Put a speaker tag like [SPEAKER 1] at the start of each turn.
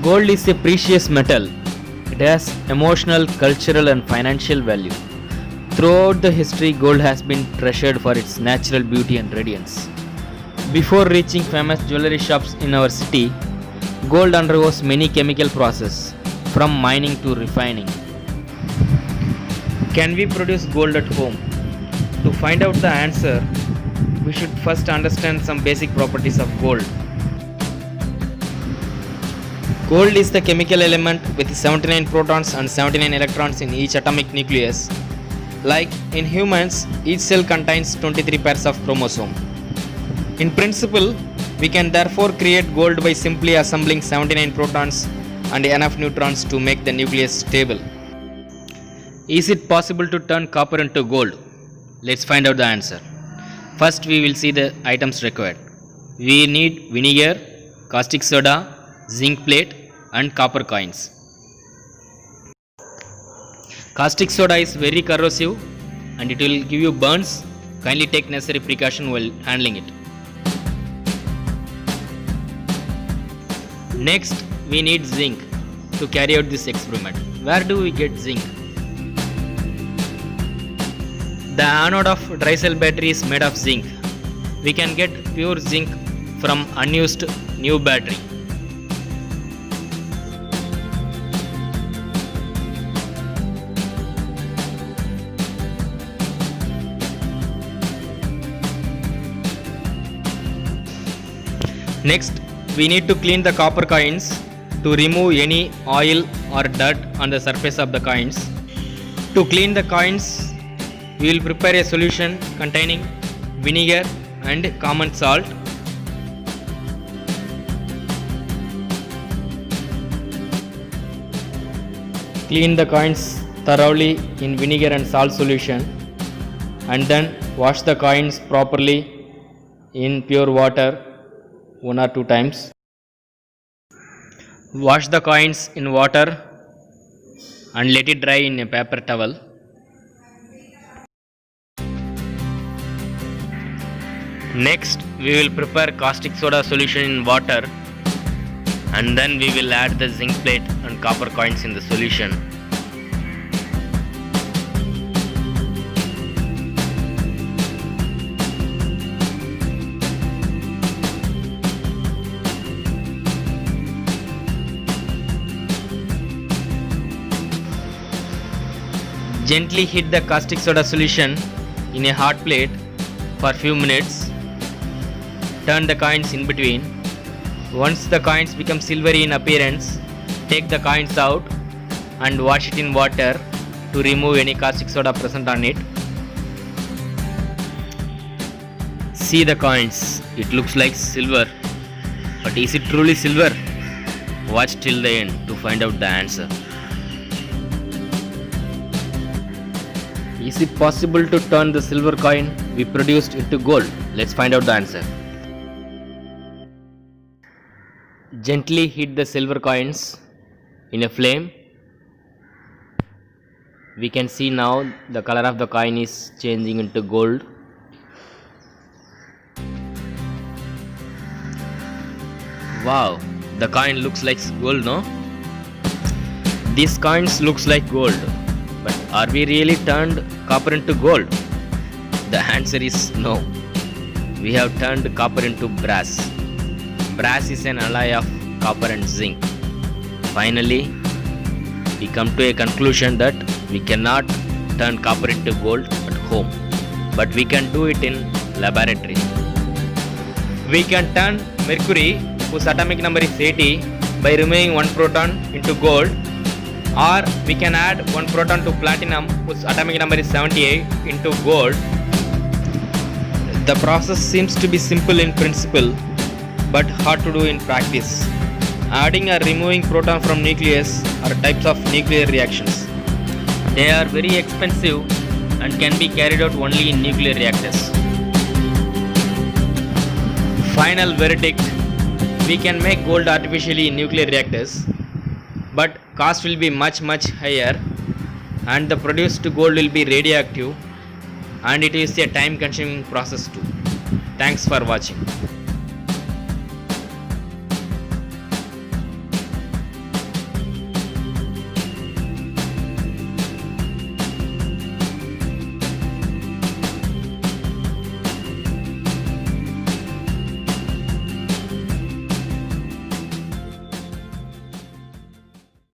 [SPEAKER 1] Gold is a precious metal. It has emotional, cultural, and financial value. Throughout the history, gold has been treasured for its natural beauty and radiance. Before reaching famous jewelry shops in our city, gold undergoes many chemical processes, from mining to refining. Can we produce gold at home? To find out the answer, we should first understand some basic properties of gold. Gold is the chemical element with 79 protons and 79 electrons in each atomic nucleus. Like in humans, each cell contains 23 pairs of chromosomes. In principle, we can therefore create gold by simply assembling 79 protons and enough neutrons to make the nucleus stable. Is it possible to turn copper into gold? Let's find out the answer. First, we will see the items required. We need vinegar, caustic soda, zinc plate and copper coins. Caustic soda is very corrosive and it will give you burns. Kindly take necessary precaution while handling it. Next, we need zinc to carry out this experiment. Where do we get zinc? The anode of dry cell battery is made of zinc. We can get pure zinc from unused new battery. Next, we need to clean the copper coins to remove any oil or dirt on the surface of the coins. To clean the coins, we will prepare a solution containing vinegar and common salt. Clean the coins thoroughly in vinegar and salt solution and then wash the coins properly in pure water 1 or 2 times. Wash the coins in water and let it dry in a paper towel. Next, we will prepare caustic soda solution in water and then we will add the zinc plate and copper coins in the solution. Gently heat the caustic soda solution in a hot plate for few minutes. Turn the coins in between. Once the coins become silvery in appearance, take the coins out and wash it in water to remove any caustic soda present on it. See the coins, it looks like silver, but is it truly silver? Watch till the end to find out the answer. Is it possible to turn the silver coin we produced into gold? Let's find out the answer. Gently heat the silver coins in a flame. We can see now the color of the coin is changing into gold. Wow, the coin looks like gold, no? These coins looks like gold. But are we really turned copper into gold? The answer is no. We have turned copper into brass. Brass is an alloy of copper and zinc. Finally, we come to a conclusion that we cannot turn copper into gold at home, but we can do it in laboratory. We can turn mercury, whose atomic number is 80, by removing one proton into gold. Or we can add one proton to platinum whose atomic number is 78 into gold. The process seems to be simple in principle but hard to do in practice. Adding or removing proton from nucleus are types of nuclear reactions. They are very expensive and can be carried out only in nuclear reactors. Final verdict: we can make gold artificially in nuclear reactors, but cost will be much higher and the produced gold will be radioactive and it is a time consuming process too. Thanks for watching.